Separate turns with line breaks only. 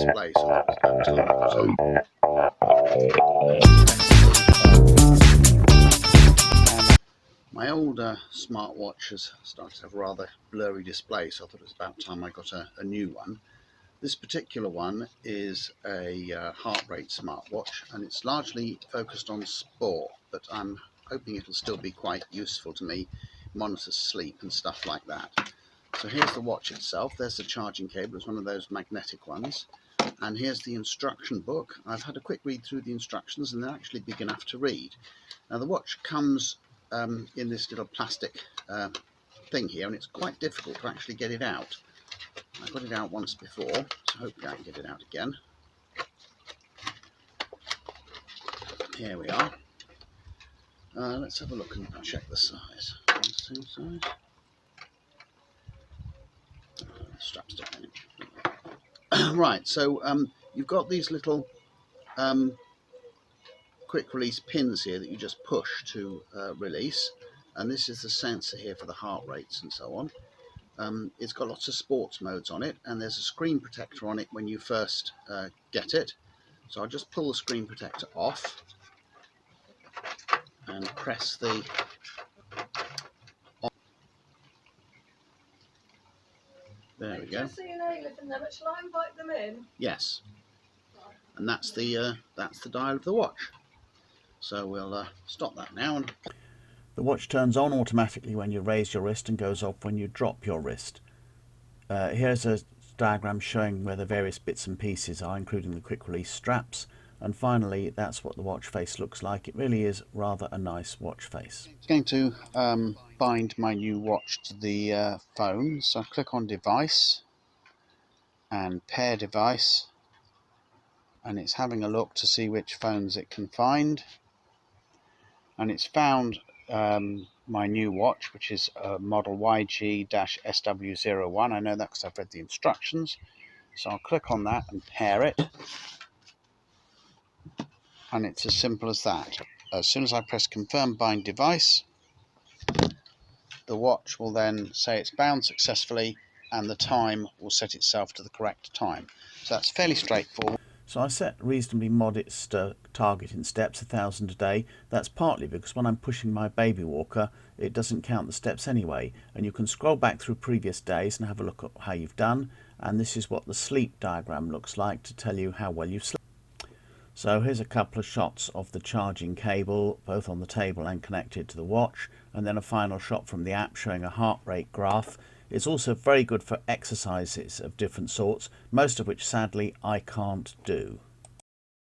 display, so I was about time my older smartwatch has started to have a rather blurry display, so I thought it was about time I got a new one. This particular one is a heart rate smartwatch, and it's largely focused on sport, but I'm hoping it'll still be quite useful to me, monitor sleep and stuff like that. So here's the watch itself. There's the charging cable. It's one of those magnetic ones. And here's the instruction book. I've had a quick read through the instructions, and they're actually big enough to read. Now the watch comes in this little plastic thing here, and it's quite difficult to actually get it out. I got it out once before, so hopefully I can get it out again. Here we are. Let's have a look and check the size. Same size. Straps down. Right, so you've got these little quick release pins here that you just push to release, and this is the sensor here for the heart rates and so on. It's got lots of sports modes on it, and there's a screen protector on it when you first get it. So I'll just pull the screen protector off and press the on. There we go.
Just so you know, you live in there, but shall I invite them in?
Yes, and that's the dial of the watch. So we'll stop that now. And the watch turns on automatically when you raise your wrist and goes off when you drop your wrist. Here's a diagram showing where the various bits and pieces are, including the quick release straps. And finally, that's what the watch face looks like. It really is rather a nice watch face. I'm going to bind my new watch to the phone. So I click on device and pair device, and it's having a look to see which phones it can find. And it's found my new watch, which is model YG-SW01. I know that because I've read the instructions. So I'll click on that and pair it. And it's as simple as that. As soon as I press confirm bind device, the watch will then say it's bound successfully, and the time will set itself to the correct time. So that's fairly straightforward. So I set reasonably modest target in steps, 1,000 a day. That's partly because when I'm pushing my baby walker, it doesn't count the steps anyway. And you can scroll back through previous days and have a look at how you've done. And this is what the sleep diagram looks like to tell you how well you've slept. So here's a couple of shots of the charging cable, both on the table and connected to the watch, and then a final shot from the app showing a heart rate graph. It's also very good for exercises of different sorts, most of which sadly I can't do.